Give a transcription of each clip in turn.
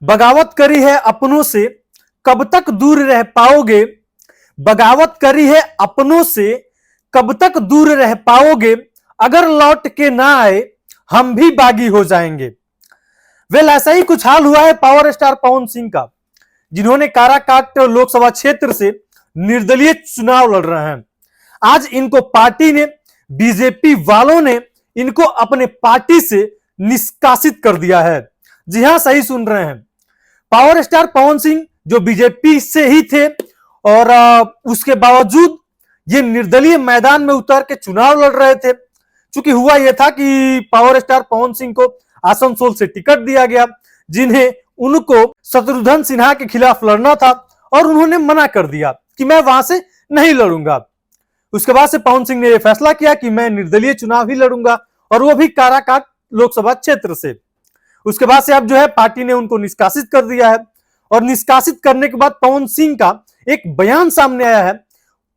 बगावत करी है अपनों से, कब तक दूर रह पाओगे। बगावत करी है अपनों से, कब तक दूर रह पाओगे। अगर लौट के ना आए, हम भी बागी हो जाएंगे। वेल, ऐसा ही कुछ हाल हुआ है पावर स्टार पवन सिंह का, जिन्होंने काराकाट लोकसभा क्षेत्र से निर्दलीय चुनाव लड़ रहे हैं। आज इनको पार्टी ने, बीजेपी वालों ने इनको अपने पार्टी से निष्कासित कर दिया है। जी हां, सही सुन रहे हैं। पावर स्टार पवन सिंह जो बीजेपी से ही थे और उसके बावजूद ये निर्दलीय मैदान में उतर के चुनाव लड़ रहे थे। चूंकि हुआ यह था कि पावर स्टार पवन सिंह को आसनसोल से टिकट दिया गया, जिन्हें उनको शत्रुघ्न सिन्हा के खिलाफ लड़ना था, और उन्होंने मना कर दिया कि मैं वहां से नहीं लड़ूंगा। उसके बाद से पवन सिंह ने यह फैसला किया कि मैं निर्दलीय चुनाव ही लड़ूंगा, और वो भी काराकाट लोकसभा क्षेत्र से। उसके बाद से अब जो है पार्टी ने उनको निष्कासित कर दिया है, और निष्कासित करने के बाद पवन सिंह का एक बयान सामने आया है।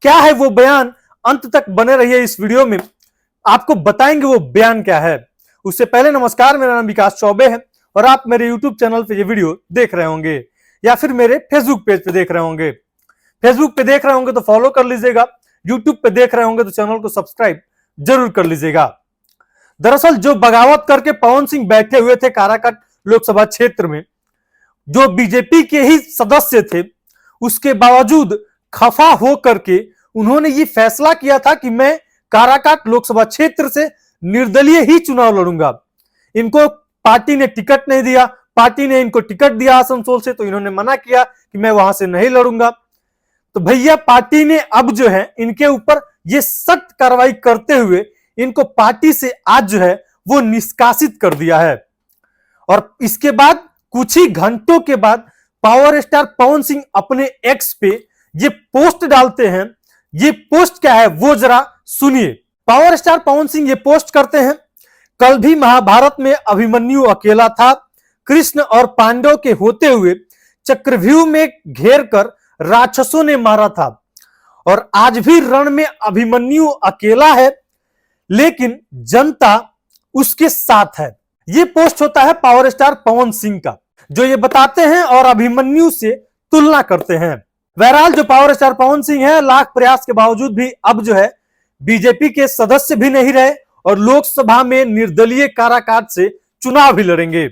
क्या है वो बयान, अंत तक बने रहिए इस वीडियो में, आपको बताएंगे वो बयान क्या है। उससे पहले नमस्कार, मेरा नाम विकास चौबे है और आप मेरे यूट्यूब चैनल पे ये वीडियो देख रहे होंगे या फिर मेरे फेसबुक पेज पे देख रहे होंगे। फेसबुक पे देख रहे होंगे तो फॉलो कर लीजिएगा, यूट्यूब पे देख रहे होंगे तो चैनल को सब्सक्राइब जरूर कर लीजिएगा। दरअसल जो बगावत करके पवन सिंह बैठे हुए थे काराकाट लोकसभा क्षेत्र में, जो बीजेपी के ही सदस्य थे, उसके बावजूद खफा हो करके उन्होंने ये फैसला किया था कि मैं काराकाट लोकसभा क्षेत्र से निर्दलीय ही चुनाव लड़ूंगा। इनको पार्टी ने टिकट नहीं दिया, पार्टी ने इनको टिकट दिया आसनसोल से, तो इन्होंने मना किया कि मैं वहां से नहीं लड़ूंगा। तो भैया पार्टी ने अब जो है इनके ऊपर ये सख्त कार्रवाई करते हुए इनको पार्टी से आज जो है वो निष्कासित कर दिया है। और इसके बाद कुछ ही घंटों के बाद पावर स्टार पवन सिंह अपने एक्स पे ये पोस्ट डालते हैं। ये पोस्ट क्या है वो जरा सुनिए। पावर स्टार पवन सिंह ये पोस्ट करते हैं, कल भी महाभारत में अभिमन्यु अकेला था, कृष्ण और पांडव के होते हुए चक्रव्यूह में घेर कर राक्षसों ने मारा था, और आज भी रण में अभिमन्यु अकेला है, लेकिन जनता उसके साथ है। ये पोस्ट होता है पावर स्टार पवन सिंह का, जो ये बताते हैं और अभिमन्यु से तुलना करते हैं। बहरहाल जो पावर स्टार पवन सिंह है, लाख प्रयास के बावजूद भी अब जो है बीजेपी के सदस्य भी नहीं रहे और लोकसभा में निर्दलीय काराकाट से चुनाव भी लड़ेंगे।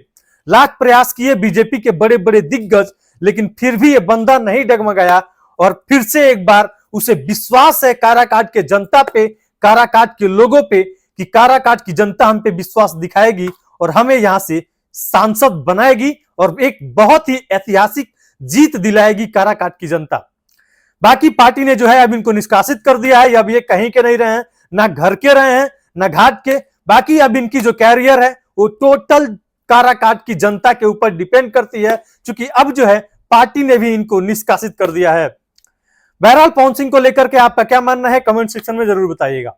लाख प्रयास किए बीजेपी के बड़े बड़े दिग्गज, लेकिन फिर भी ये बंदा नहीं डगमगाया, और फिर से एक बार उसे विश्वास है काराकाट के जनता पे, काराकाट के लोगों पे, कि काराकाट की जनता हम पे विश्वास दिखाएगी और हमें यहां से सांसद बनाएगी और एक बहुत ही ऐतिहासिक जीत दिलाएगी काराकाट की जनता। बाकी पार्टी ने जो है अब इनको निष्कासित कर दिया है। अब ये कहीं के नहीं रहे हैं, ना घर के रहे हैं ना घाट के। बाकी अब इनकी जो कैरियर है वो टोटल काराकाट की जनता के ऊपर डिपेंड करती है, क्योंकि अब जो है पार्टी ने भी इनको निष्कासित कर दिया है। बहरहाल पवन सिंह को लेकर के आपका क्या मानना है, कमेंट सेक्शन में जरूर बताइएगा।